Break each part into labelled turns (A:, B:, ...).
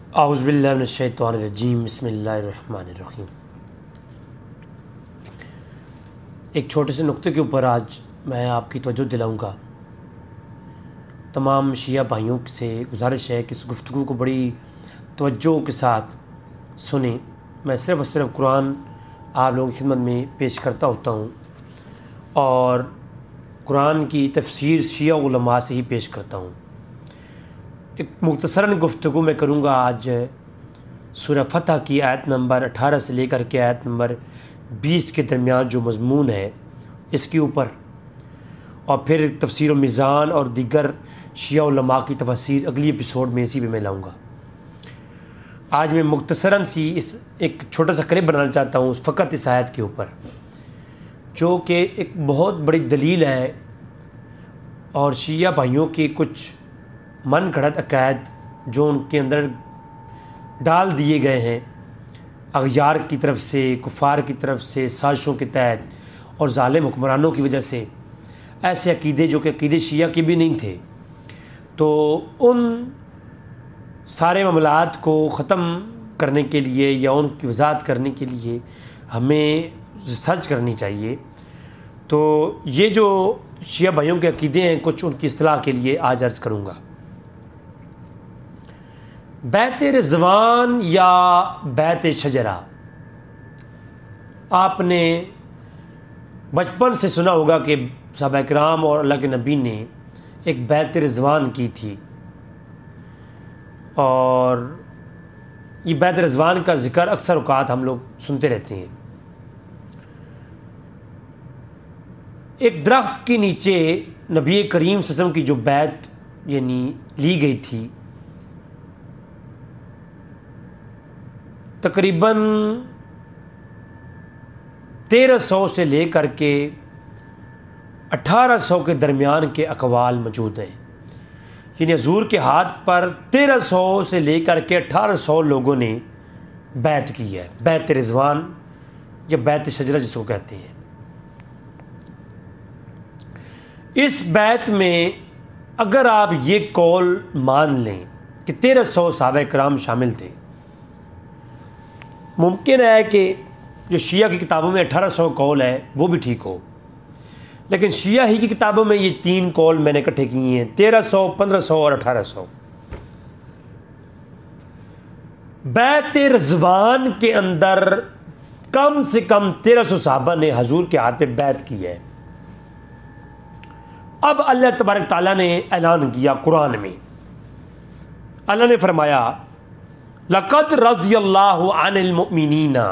A: औज़ुबिल्लाहि मिनश्शैतानिर्रजीम बिस्मिल्लाहिर्रहमानिर्रहीम। एक छोटे से नुक्ते के ऊपर आज मैं आपकी तवज्जो दिलाऊंगा। तमाम शिया भाइयों से गुजारिश है कि इस गुफ्तगू को बड़ी तवज्जो के साथ सुने। मैं सिर्फ़ और सिर्फ कुरान आप लोगों की खिदमत में पेश करता होता हूँ और कुरान की तफसीर शिया उलमा से ही पेश करता हूँ। एक मुख्तसरन गुफ्तगू मैं करूँगा आज सूरह फतह की आयत नंबर 18 से लेकर के आयत नंबर 20 के दरमियान जो मज़मून है इसके ऊपर, और फिर तफसीर मीज़ान और दीगर शिया उलमा की तफसीर अगली एपिसोड में इसी पे मैं लाऊँगा। आज मैं मुख्तसरन सी इस एक छोटा सा क्लिप बनाना चाहता हूँ फ़कत इस आयत के ऊपर, जो कि एक बहुत बड़ी दलील है और शिया भाइयों के कुछ मन गढ़ंत अकायद जो उनके अंदर डाल दिए गए हैं अग़यार की तरफ से, कुफ़ार की तरफ से, साजिशों के तहत और ज़ालिम हुक्मरानों की वजह से, ऐसे अक़ीदे जो कि अक़ीदे शिया के भी नहीं थे। तो उन सारे मामलात को ख़त्म करने के लिए या उनकी वज़ाहत करने के लिए हमें रिसर्च करनी चाहिए। तो ये जो शिया भाइयों के अक़ीदे हैं कुछ उनकी इस्तिलाह के लिए आज अर्ज़ करूँगा। बैत रिज़वान या बैत शजरा, आपने बचपन से सुना होगा कि सहाबा किराम और अल्लाह के नबी ने एक बैत रिज़वान की थी, और ये बैत रिज़वान का ज़िक्र अक्सर औक़ात हम लोग सुनते रहते हैं। एक दरख्त के नीचे नबी करीम सल्लल्लाहु अलैहि वसल्लम की जो बैत यानी ली गई थी, तकरीबन 1300 से लेकर के 1800 के दरमियान के अक़वाल मौजूद हैं। यानी हज़ूर के हाथ पर 1300 से लेकर के 1800 लोगों ने बैत की है, बैत रिज़वान या बैत शजरा जिसको कहते हैं। इस बैत में अगर आप ये कौल मान लें कि 1300 सहाबा किराम शामिल थे, मुमकिन है कि जो शिया की किताबों में 1800 कौल है वो भी ठीक हो, लेकिन शिया ही की किताबों में ये 3 कौल मैंने इकट्ठे किए हैं, 1300, 1500 और 1800। बैत रिज़वान के अंदर कम से कम 1300 सहाबा ने हजूर के हाथ पे बैत की है। अब अल्लाह तबारक ताला ने ऐलान किया कुरान में, अल्लाह ने फरमाया लक़द रज़ियल्लाहु अनिल मुमिनीना,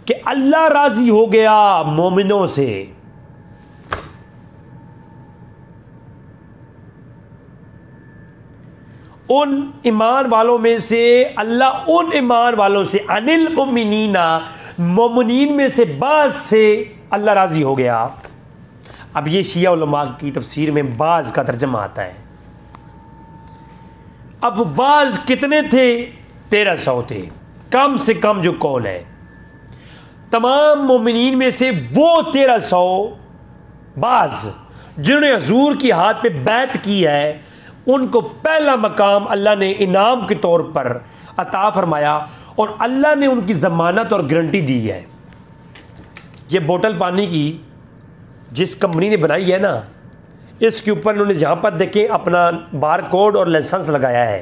A: कि अल्लाह राज़ी हो गया मोमिनों से। उन ईमान वालों में से, अल्लाह उन ईमान वालों से, अनिल मुमिनीना मोमिनीन में से बाज़ से अल्लाह राज़ी हो गया। अब ये शिया उलमा की तफसीर में बाज़ का तर्जमा आता है। अब बाज़ कितने थे? 1300 थे, कम से कम जो कौल है। तमाम मोमिनीन में से वो 1300 बाज़ जिन्होंने हजूर की हाथ पे बैत की है, उनको पहला मकाम अल्लाह ने इनाम के तौर पर अता फरमाया और अल्लाह ने उनकी ज़मानत और गारंटी दी है। ये बोतल पानी की जिस कंपनी ने बनाई है ना, इसके ऊपर उन्होंने जहाँ पर देखें अपना बार कोड और लाइसेंस लगाया है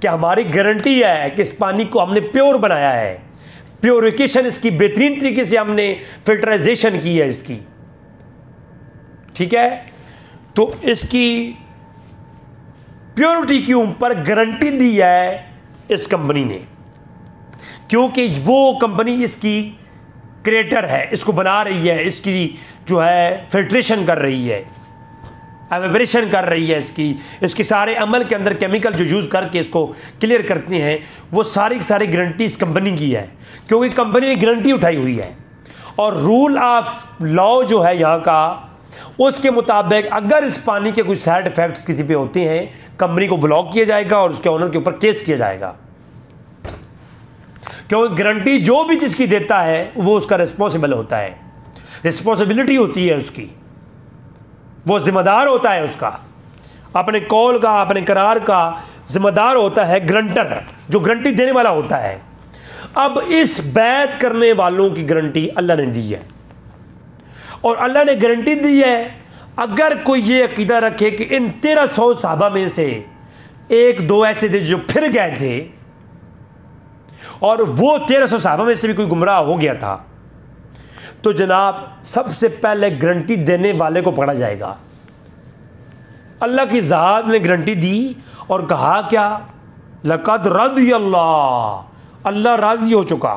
A: कि हमारी गारंटी है कि इस पानी को हमने प्योर बनाया है, प्योरिफिकेशन इसकी बेहतरीन तरीके से हमने फिल्टराइजेशन की है इसकी, ठीक है। तो इसकी प्योरिटी के ऊपर गारंटी दी है इस कंपनी ने, क्योंकि वो कंपनी इसकी क्रिएटर है, इसको बना रही है, इसकी जो है फिल्ट्रेशन कर रही है, एवेबरेशन कर रही है, इसके सारे अमल के अंदर केमिकल जो यूज़ करके इसको क्लियर करते हैं, वो सारी की सारी गारंटी इस कंपनी की है, क्योंकि कंपनी ने गारंटी उठाई हुई है। और रूल ऑफ लॉ जो है यहाँ का, उसके मुताबिक अगर इस पानी के कुछ साइड इफ़ेक्ट्स किसी पे होते हैं, कंपनी को ब्लॉक किया जाएगा और उसके ओनर के ऊपर केस किया जाएगा, क्योंकि गारंटी जो भी जिसकी देता है वो उसका रिस्पॉन्सिबल होता है, रिस्पॉन्सिबिलिटी होती है उसकी, वो जिम्मेदार होता है उसका। अपने कौल का, अपने करार का जिम्मेदार होता है ग्रंटर, जो गारंटी देने वाला होता है। अब इस बैत करने वालों की गारंटी अल्लाह ने दी है, और अल्लाह ने गारंटी दी है अगर कोई ये अकीदा रखे कि इन 1300 सहाबा में से एक दो ऐसे थे जो फिर गए थे, और वो 1300 सहाबा में से भी कोई गुमराह हो गया था, तो जनाब सबसे पहले गारंटी देने वाले को पकड़ा जाएगा। अल्लाह की ज़ात ने गारंटी दी और कहा क्या, लक़द रज़ी अल्लाह, अल्लाह राज़ी हो चुका,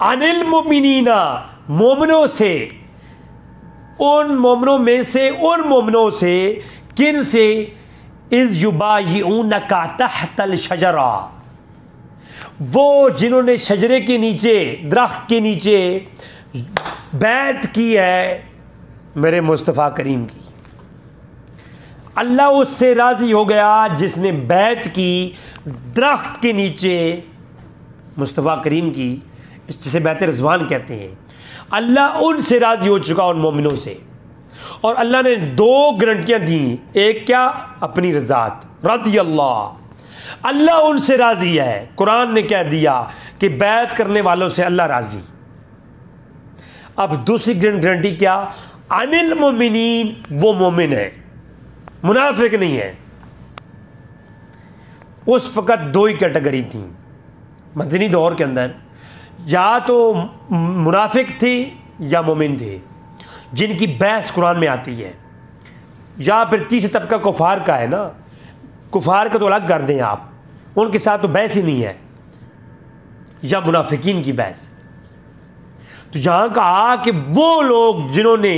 A: अनिल मुमिनीना, मोमिनों से, उन मोमिनों में से, उन मोमिनों से, किन से, इज़ युबायिऊनका तहतल शजरा, वो जिन्होंने शजरे के नीचे, दरख्त के नीचे बैत की है मेरे मुस्तफ़ा करीम की। अल्लाह उससे राज़ी हो गया जिसने बैत की दरख्त के नीचे मुस्तफ़ा करीम की, जिसे बैत रिज़वान कहते हैं। अल्लाह उनसे राज़ी हो चुका, उन मोमिनों से। और अल्लाह ने दो गारंटियाँ दी, एक क्या, अपनी रज़ात, रज़ी अल्लाह, अल्लाह उनसे राज़ी है। कुरान ने कह दिया कि बैत करने वालों से अल्लाह राज़ी। अब दूसरी गारंटी क्या, अनिल मोमिनीन, वो मोमिन है, मुनाफिक नहीं है। उस वक़्त दो ही कैटेगरी थी मदनी दौर के अंदर, या तो मुनाफिक थे या मोमिन थे, जिनकी बहस कुरान में आती है, या फिर तीसरा तबका कुफार का है ना, कुफार का तो अलग कर दें आप, उनके साथ तो बहस ही नहीं है, या मुनाफिकीन की बहस। तो यहाँ कहा कि वो लोग जिन्होंने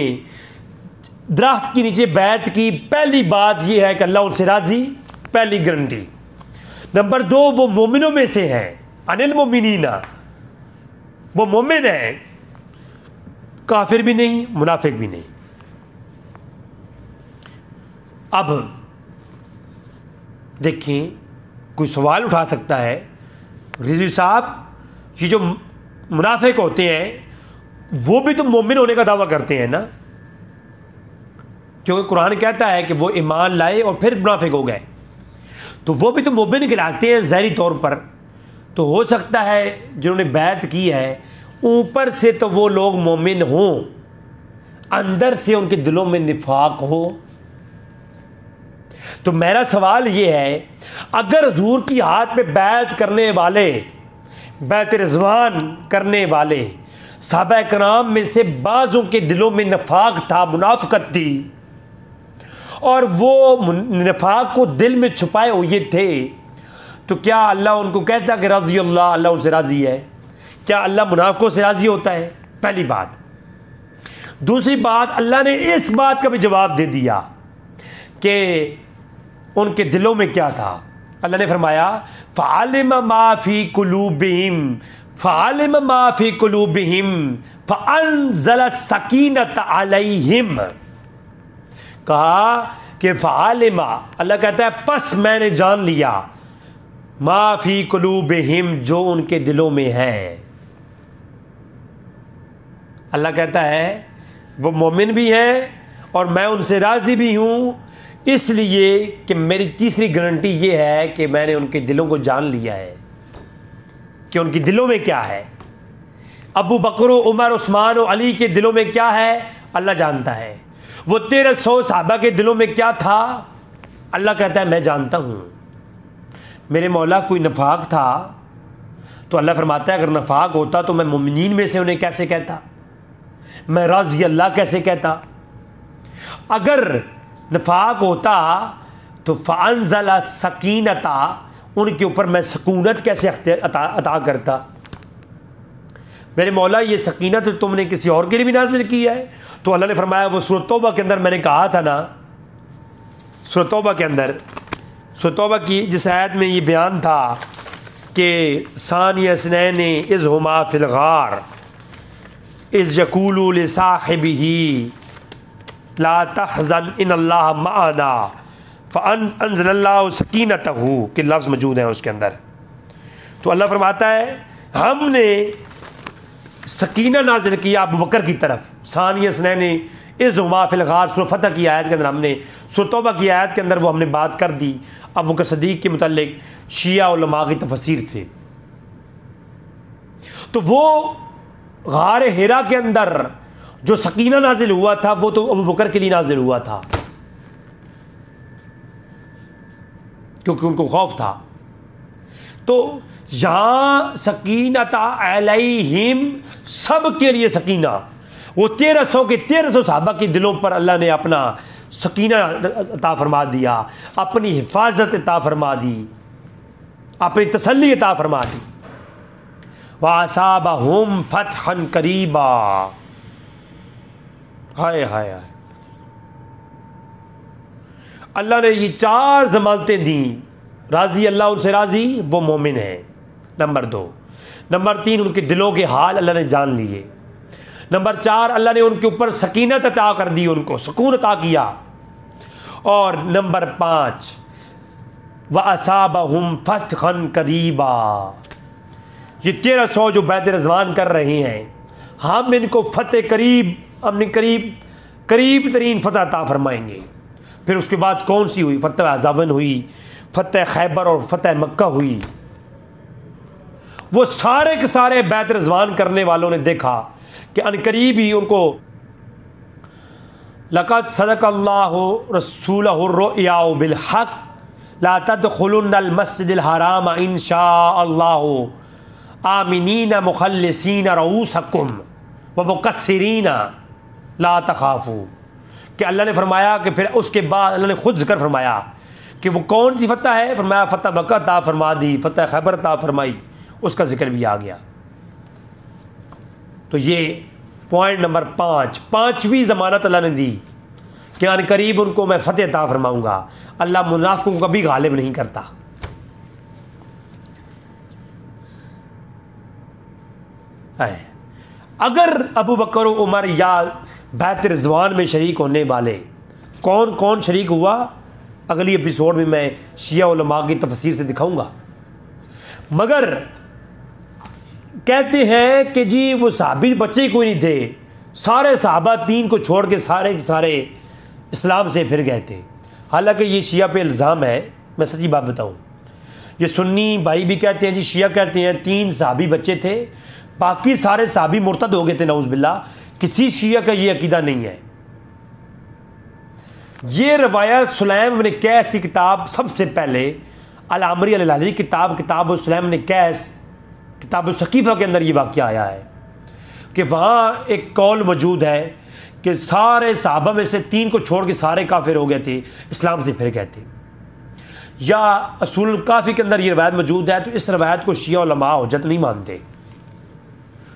A: दरख्त के नीचे बैत की, पहली बात यह है कि अल्लाह उनसे राज़ी, पहली गारंटी। नंबर दो, वो मोमिनों में से हैं, अनिल मोमिनीना, वो मोमिन है, काफिर भी नहीं, मुनाफिक भी नहीं। अब देखिए, कोई सवाल उठा सकता है, रिजवी साहब, ये जो मुनाफिक होते हैं वो भी तो मोमिन होने का दावा करते हैं ना, क्योंकि कुरान कहता है कि वो ईमान लाए और फिर मुनाफिक हो गए, तो वो भी तो मोमिन कहलाते हैं ज़ाहिरी तौर पर। तो हो सकता है जिन्होंने बैत की है ऊपर से तो वो लोग मोमिन हों, अंदर से उनके दिलों में निफाक हो। तो मेरा सवाल ये है, अगर हुजूर की हाथ में बैत करने वाले, बैत रिज़वान करने वाले सहाबा कराम में से बाज़ों के दिलों में नफाक था, मुनाफ़क़त थी, और वो नफाक को दिल में छुपाए हुए थे, तो क्या अल्लाह उनको कहता कि रज़ी अल्लाह, अल्लाह उनसे राज़ी है? क्या अल्लाह मुनाफ़िकों से राज़ी होता है? पहली बात। दूसरी बात, अल्लाह ने इस बात का भी जवाब दे दिया कि उनके दिलों में क्या था। अल्लाह ने फरमाया, फ़अलिम मा फ़ी कुलूबिहिम, फ़अलिम मा फ़ी कुलूबिहिम फ़अंज़ल सकीनत अलैहिम। कहा कि फ़अलिमा, अल्लाह कहता है पस मैंने जान लिया, मा फ़ी कुलूबिहिम, जो उनके दिलों में है। अल्लाह कहता है वो मोमिन भी हैं और मैं उनसे राज़ी भी हूँ, इसलिए कि मेरी तीसरी गारंटी ये है कि मैंने उनके दिलों को जान लिया है कि उनके दिलों में क्या है। अबू बकर, उमर, उस्मान और अली के दिलों में क्या है अल्लाह जानता है। वो 1300 सहाबा के दिलों में क्या था अल्लाह कहता है मैं जानता हूँ। मेरे मौला कोई नफाक था तो अल्लाह फरमाता है अगर नफाक होता तो मैं मुमिनीन में से उन्हें कैसे कहता, मैं राज़ी अल्लाह कैसे कहता। अगर नफाक होता तो फ़अंज़ल सकीनता, उनके ऊपर मैं सकूनत कैसे अता करता। मेरे मौला ये सकीनत तो तुमने किसी और के लिए भी नाज़िल किया है। तो अल्लाह ने फरमाया वो सूरह तौबा के अंदर मैंने कहा था ना, सूरह तौबा के अंदर, सूरह तौबा की जिस आयत में ये बयान था कि सानिया स्नैन इज़ हुमा फिल गार इज़ यक़ूलु लिसाहिबिही ला तहज़न इन्नल्लाह मअना फ़अंज़लल्लाहु सकीनतहू के लफ्ज़ मौजूद हैं उसके अंदर। तो अल्लाह फरमाता है हमने सकीना नाज़िल किया अबू बकर की तरफ, सानिया स्नैन इस हुमा फिल गार सूरह फतह की आयत के अंदर हमने, सूरह तौबा की आयत के अंदर वो हमने बात कर दी अबू बकर सदीक के मुतालिक शिया उलमा की तफसीर से। तो वो गार हिरा के अंदर जो सकीना नाजिल हुआ था वो तो अबू बकर के लिए नाजिल हुआ था, क्योंकि उनको खौफ था। तो यहाँ सकीनता अलैहिम, सब के लिए सकीना, वो 1300 के 1300 सहाबा के दिलों पर अल्लाह ने अपना सकीना अता फरमा दिया, अपनी हिफाजत अता फरमा दी, अपनी तसल्ली अता फरमा दी। वअसाबहुम फतहन करीबा, हाय हाय हाय, अल्लाह ने ये 4 ज़मानतें दी। राज़ी अल्लाह उनसे राज़ी, वो मोमिन है, नंबर 2। नंबर 3, उनके दिलों के हाल अल्लाह ने जान लिए। नंबर 4, अल्लाह ने उनके ऊपर सकीनत अता कर दी, उनको सुकून अता किया। और नंबर 5, वअसाबहुम फतहन करीबा, ये 1300 जो बैत रिज़वान कर रहे हैं, हम इनको फतेह करीब, हमने करीब तरीन फतह अता फरमाएंगे। फिर उसके बाद कौन सी हुई? फतह अज़ावन हुई, फतह खैबर और फतह मक्का हुई। वो सारे के सारे बैत रिज़वान करने वालों ने देखा कि अनकरीब ही उनको लक़द सदक़ल्लाहु रसूलहु रुया बिल हक़ ला तदखुलुन्नल मस्जिदिल हराम इंशाअल्लाहु आमिनीना मुखल्लिसीना रऊसकुम व मुक़स्सिरीना ला तखाफू, कि अल्लाह ने फरमाया कि फिर उसके बाद अल्लाह ने खुद जिक्र फरमाया कि वो कौन सी फतह है। फरमाया फतह मक्का अता फरमा दी, फतह खैबर अता फरमाई, उसका जिक्र भी आ गया। तो ये पॉइंट नंबर 5, 5वीं ज़मानत अल्लाह ने दी कि अनकरीब उनको मैं फतह अता फरमाऊँगा। अल्लाह मुनाफ़िकों को कभी गालिब नहीं करता। अगर अबू बकर उमर या बैत रिज़वान में शरीक होने वाले कौन कौन शरीक हुआ, अगली एपिसोड में मैं शिया उलमा की तफसीर से दिखाऊंगा। मगर कहते हैं कि जी वो सहाबी बच्चे कोई नहीं थे, सारे सहाबा 3 को छोड़ के सारे के सारे इस्लाम से फिर गए थे। हालांकि ये शिया पे इल्ज़ाम है, मैं सच्ची बात बताऊं, ये सुन्नी भाई भी कहते हैं जी, शिया कहते हैं 3 सहाबी बच्चे थे, बाकी सारे सहाबी मुर्तद हो गए थे, नऊज़ बिल्लाह। किसी शिया का ये अकीदा नहीं है। ये रवायत सुलैम इब्न कैस की किताब, सबसे पहले अल-आमरी अल-हिलाली किताब सुलैम इब्न कैस, किताब सकीफ़ा के अंदर ये वाक़या आया है कि वहाँ एक कौल मौजूद है कि सारे सहाबा में से 3 को छोड़ के सारे काफिर हो गए थे, इस्लाम से फिर गए थे। या असूल काफ़ी के अंदर ये रवायत मौजूद है। तो इस रवायत को शिया उलमा हुज्जत नहीं मानते।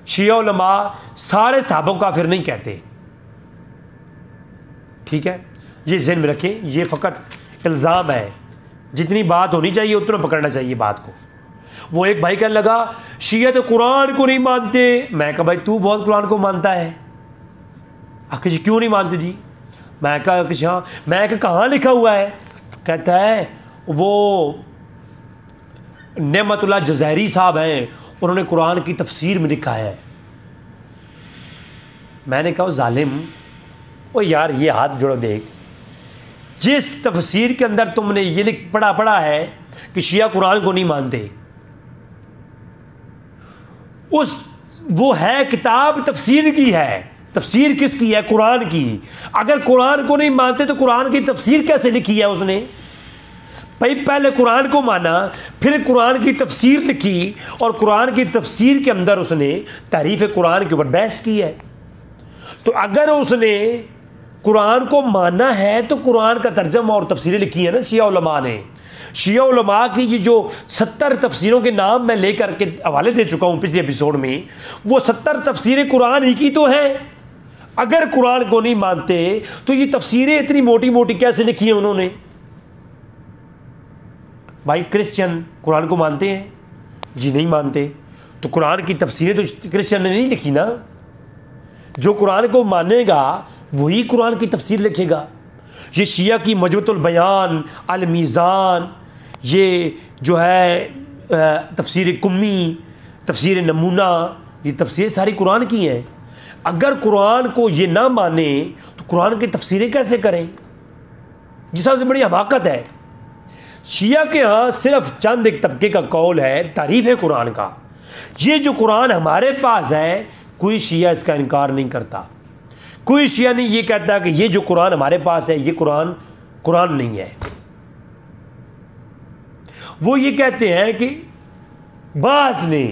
A: शिया उलमा सारे सहाबा को काफिर नहीं कहते, ठीक है, ये ज़हन में रखें। ये फ़कत इल्ज़ाम है, जितनी बात होनी चाहिए उतना पकड़ना चाहिए बात को। वो एक भाई कहने लगा शिया तो कुरान को नहीं मानते। मैं कहा भाई तू बहुत कुरान को मानता है। आखिर जी क्यों नहीं मानते जी? मैं कहा कि हाँ। मैं कहा कहाँ लिखा हुआ है? कहता है वो नेमतुल्लाह जज़ैरी साहब हैं, उन्होंने कुरान की तफसीर में लिखा है। मैंने कहा जालिम, ओ यार ये हाथ जोड़ो देख, जिस तफसीर के अंदर तुमने ये लिख पढ़ा है कि शिया कुरान को नहीं मानते, वो है किताब तफसीर की है। तफसीर किसकी है? कुरान की। अगर कुरान को नहीं मानते तो कुरान की तफसीर कैसे लिखी है उसने? भाई पहले कुरान को माना, फिर कुरान की तफसीर लिखी, और कुरान की तफसीर के अंदर उसने तारीफ़ कुरान के ऊपर बहस की है। तो अगर उसने कुरान को माना है तो कुरान का तर्जमा और तफसीरें लिखी है ना शिया उलमा ने। शिया उलमा की ये जो 70 तफसीरों के नाम मैं लेकर के हवाले दे चुका हूँ पिछले एपिसोड में, वो 70 तफसीरें कुरान ही की तो हैं। अगर कुरान को नहीं मानते तो ये तफसीरें इतनी मोटी मोटी कैसे लिखी हैं उन्होंने? भाई क्रिश्चियन कुरान को मानते हैं? जी नहीं मानते। तो कुरान की तफसीरें तो क्रिश्चियन ने नहीं लिखी ना। जो कुरान को मानेगा वही कुरान की तफसीर लिखेगा। ये शिया की मजबूतुल बयान, अल मीज़ान, ये जो है तफसीर कुम्मी, तफसीर नमूना, ये तफसीर सारी कुरान की हैं। अगर कुरान को ये ना माने तो कुरान की तफसीरें कैसे करें? जिस सबसे बड़ी हमाकत है। शिया के यहाँ सिर्फ चंद एक तबके का कौल है, तारीफ़ है कुरान का। ये जो कुरान हमारे पास है, कोई शिया इसका इनकार नहीं करता। कोई शिया नहीं ये कहता कि ये जो कुरान हमारे पास है ये कुरान नहीं है। वो ये कहते हैं कि बाज़ ने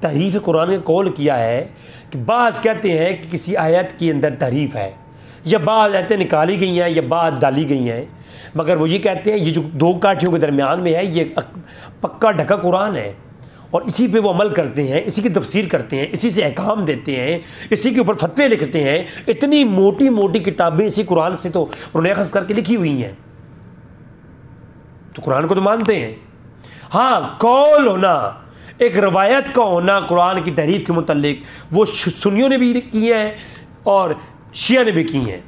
A: तहरीफ कुरान का कौल किया है कि बाज़ कहते हैं कि किसी आयत के अंदर तहरीफ है, या बाज़ आयतें निकाली गई हैं या बाज़ डाली गई हैं, मगर वो ये कहते हैं ये जो दो काठियों के दरमियान में है ये पक्का ढका कुरान है और इसी पे वो अमल करते हैं, इसी की तफसीर करते हैं, इसी से अहकाम देते हैं, इसी के ऊपर फतवे लिखते हैं। इतनी मोटी मोटी किताबें इसी कुरान से तो उन्होंने अखज़ करके लिखी हुई हैं। तो कुरान को तो मानते हैं। हाँ, कौल होना, एक रवायत का होना कुरान की तहरीफ के मुतल्लिक, वो सुन्नियों ने भी की है और शिया ने भी की हैं।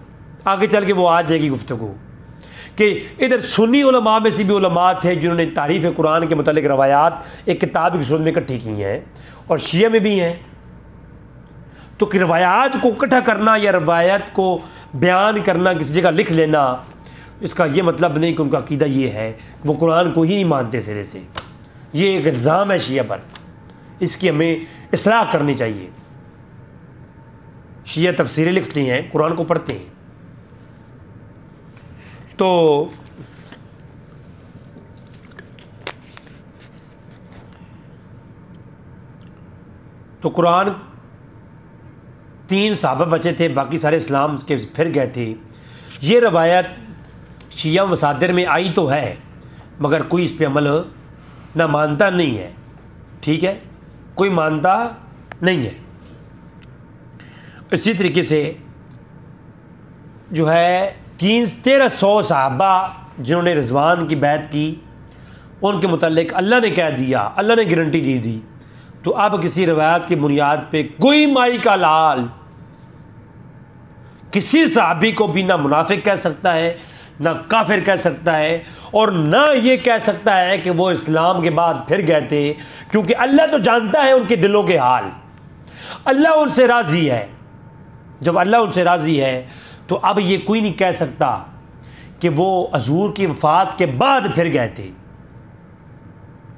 A: आगे चल के वो आ जाएगी गुफ्तगू कि इधर सुन्नी उलमा में से भी उलमा थे जिन्होंने तारीफ़ कुरान के मुतल्लिक रवायात एक किताब की सूरत में इकट्ठी की हैं, और शिया में भी हैं। तो कि रवायात को इकट्ठा करना या रवायत को बयान करना, किसी जगह लिख लेना, इसका ये मतलब नहीं कि उनका अकीदा ये है वो कुरान को ही नहीं मानते सिरे से। ये एक इल्ज़ाम है शिया पर, इसकी हमें इस्लाह करनी चाहिए। शिया तफसीरें लिखते हैं, कुरान को पढ़ते हैं। तो कुरान 3 सहाबा बचे थे, बाकी सारे इस्लाम के फिर गए थे। ये रवायत शिया मसादिर में आई तो है, मगर कोई इस पे अमल ना मानता नहीं है। ठीक है, कोई मानता नहीं है। इसी तरीके से जो है 1300 सहाबा जिन्होंने रिजवान की बैत की, उनके मुतल्लिक अल्लाह ने कह दिया, अल्लाह ने गारंटी दे दी। तो अब किसी रवायत की बुनियाद पे कोई माई का लाल किसी सहाबी को भी ना मुनाफिक कह सकता है, ना काफिर कह सकता है, और ना ये कह सकता है कि वो इस्लाम के बाद फिर गए थे, क्योंकि अल्लाह तो जानता है उनके दिलों के हाल। अल्लाह उनसे राज़ी है। जब अल्लाह उनसे राज़ी है तो अब ये कोई नहीं कह सकता कि वो हजूर की वफ़ात के बाद फिर गए थे,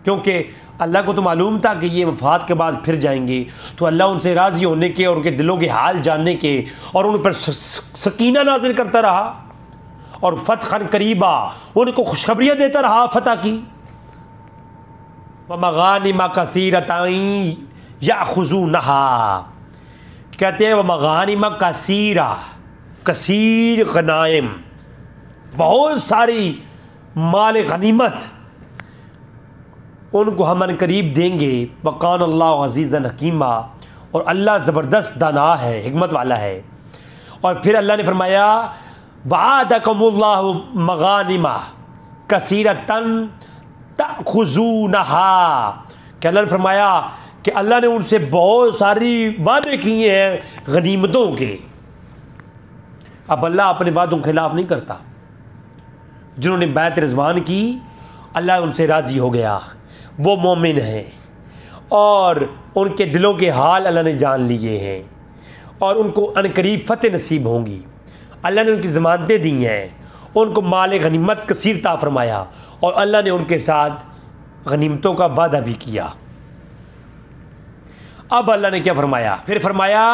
A: क्योंकि अल्लाह को तो मालूम था कि ये वफ़ात के बाद फिर जाएंगे। तो अल्लाह उनसे राज़ी होने के और उनके दिलों के हाल जानने के और उन पर सकीना नाज़िल करता रहा और फ़तहन करीबा उनको खुशखबरियाँ देता रहा फ़तह की। व मगानिमा कसीरताई याख़ुज़ूनहा, कहते हैं व मगानिमा कसीरा, कसीर गनाइम, बहुत सारी माल गनीमत उनको हम अनकरीब देंगे। वकान अल्लाह अज़ीज़न हकीमा, और अल्लाह ज़बरदस्त दाना है, हिकमत वाला है। और फिर अल्लाह ने फरमाया वअदकुमुल्लाहु मगानिमा कसीरतन तअख़ुज़ूनहा, कि अल्लाह ने फरमाया कि अल्लाह ने उनसे बहुत सारी वादे किए हैं गनीमतों के। अब अल्लाह अपने वादों के खिलाफ नहीं करता। जिन्होंने बैत रिज़वान की, अल्लाह उनसे राज़ी हो गया, वो मोमिन हैं और उनके दिलों के हाल अल्लाह ने जान लिए हैं और उनको अनकरीब फ़तह नसीब होंगी। अल्लाह ने उनकी ज़मानतें दी हैं, उनको माल गनीमत कसीर ता फरमाया, और अल्लाह ने उनके साथ गनीमतों का वादा भी किया। अब अल्लाह ने क्या फरमाया? फिर फरमाया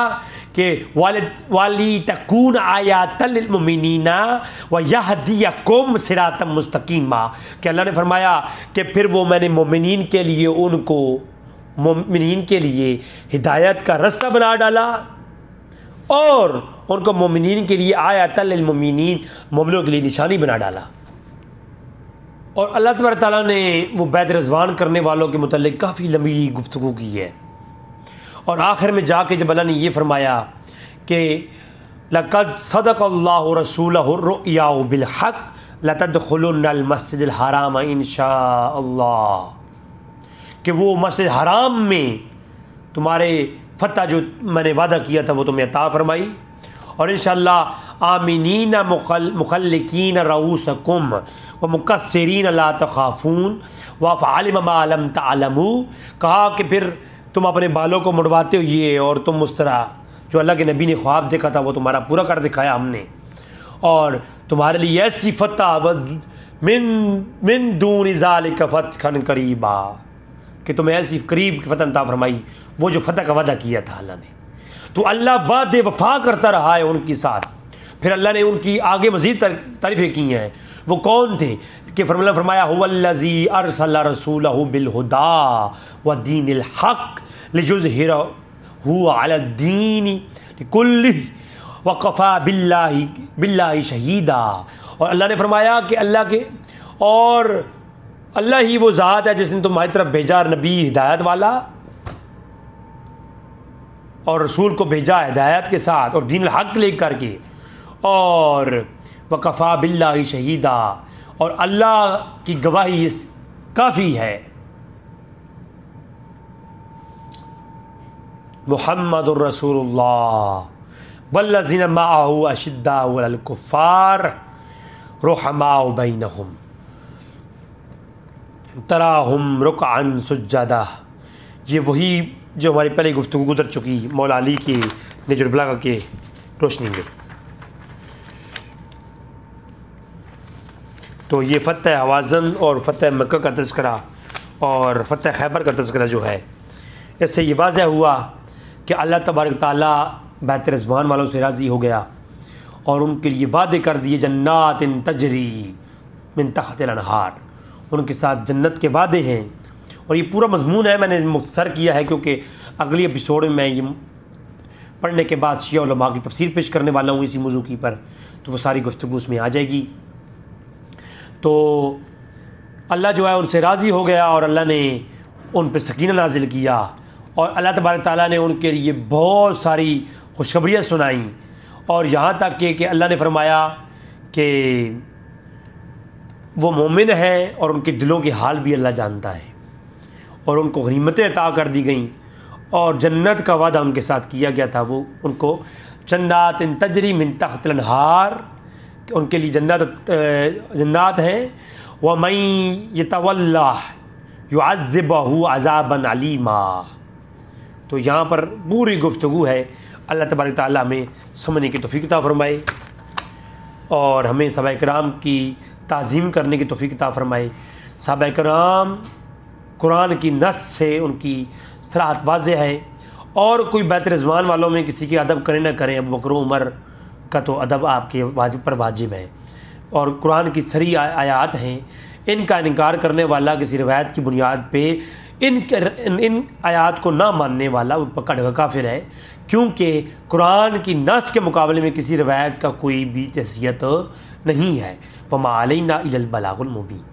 A: कि वाली तकून आयातल लिल मुमिनीना व यहदियकुम सिरातम मुस्तकीमा, कि अल्लाह ने फरमाया कि फिर वो मैंने मोमिनीन के लिए, उनको मोमिनीन के लिए हिदायत का रास्ता बना डाला और उनको मोमिनीन के लिए आयातल लिल मुमिनीन, मोमिनों के लिए निशानी बना डाला। और अल्लाह तबारक तआला ने वो बैत रिज़वान करने वालों के मुतल्लिक काफ़ी लंबी गुफ्तगू की है, और आखिर में जाके जब अल्लाह ने ये फरमाया कि लक़द सदक़ल्लाहु रसूलहु रुया बिलहक़ लतदखुलुन्नल मस्जिदल हराम इंशाअल्लाह, कि वो मस्जिद हराम में तुम्हारे फ़तह जो मैंने वादा किया था वो तुम्हें अता फरमाई, और इंशाअल्लाह आमिनीन मुखल्लिकीन रऊसकुम व मुकस्सिरीन ला तख़ाफ़ून व फ़अलिम मा लम तअलमू, कहा कि फिर तुम अपने बालों को मुड़वाते हो ये, और तुम उस तरह जो अल्लाह के नबी ने ख्वाब देखा था वो तुम्हारा पूरा कर दिखाया हमने, और तुम्हारे लिए ऐसी फतह मिन मिन दून ज़ालिका फतहन करीबा, कि तुम्हें ऐसी करीब की फतह अता फरमाई, वो जो फतह का वादा किया था अल्लाह ने। तो अल्लाह वादे वफा करता रहा है उनके साथ। फिर अल्लाह ने उनकी आगे मज़ीद तारीफ़ें की हैं। वो कौन थे कि फरमाया हुवल्लज़ी अरसला रसूलहु बिलहुदा व दीनिल हक़ लियुज़हिरहु अलद्दीनि कुल्लिहि व कफ़ा बिल्लाहि शहीदा। और अल्लाह ने फरमाया कि अल्लाह ही वो ज़ात है जिसने तुम्हारी तरफ भेजा नबी हिदायत वाला और रसूल को भेजा हिदायत के साथ और दीन हक़ लेकर के, और वक़फ़ा बिल्लाहि शहीदा, और अल्लाह की गवाही इस काफ़ी है। मुहम्मदुर रसूलुल्लाह वल्लज़ीना मअहु अशिद्दाउ अलल कुफ़्फ़ार रुहमाउ बैनहुम तराहुम रुकअन सुज्जदा। ये वही जो हमारी पहले गुफ्तगू गुजर चुकी मौला अली की नजरुल बलागा के रोशनी में। तो ये फ़तह हवाज़न और फ़तह मक्का का तज़किरा और फ़तह खैबर का तज़किरा जो है, इससे ये वाज़ह हुआ कि अल्लाह तबारक तआला बैत रिज़वान वालों से राज़ी हो गया और उनके लिए वादे कर दिए जन्नातिन तजरी मिन तहतिल अनहार, उनके साथ जन्नत के वादे हैं। और ये पूरा मज़मून है, मैंने मुख्तसर किया है क्योंकि अगली एपिसोड में मैं ये पढ़ने के बाद शिया उलमा की तफसीर पेश करने वाला हूँ इसी मौजू की पर, तो वो सारी गुफ्तगू उसमें आ जाएगी। तो अल्लाह जो है उनसे राज़ी हो गया और अल्लाह ने उन पर सकीना नाजिल किया और अल्लाह तबारक तआला ने उनके लिए बहुत सारी खुशखबरियाँ सुनाई। और यहाँ तक कि अल्लाह ने फरमाया कि वो मोमिन हैं और उनके दिलों के हाल भी अल्लाह जानता है, और उनको गनीमतें अता कर दी गईं और जन्नत का वादा उनके साथ किया गया था। वो उनको जन्नातिन तजरी मिन तहतिल अनहार, उनके लिए जन्नात हैं। व मई यतवल्ला युअज़्ज़िबहु अज़ाबन अलीमा। तो यहाँ पर पूरी गुफ्तगू है। अल्लाह तबारक तआला हमें समझने की तौफ़ीक़ अता फ़रमाए और हमें सहाबा किराम की ताज़ीम करने की तौफ़ीक़ अता फ़रमाए। सहाबा किराम कुरान की नस से उनकी सराहत वाज़ेह है, और कोई बैत रिज़वान वालों में किसी की अदब करें ना करें, अबू बकर उमर का तो अदब आपके वाजिब है, और कुरान की सरी आयात हैं। इनका इनकार करने वाला किसी रवायत की बुनियाद पे इन आयात को ना मानने वाला वो पक्का ढका काफिर है, क्योंकि कुरान की नस के मुकाबले में किसी रवायत का कोई भी हैसियत नहीं है। वमा अलैना इल्लल बलागुल मुबीन।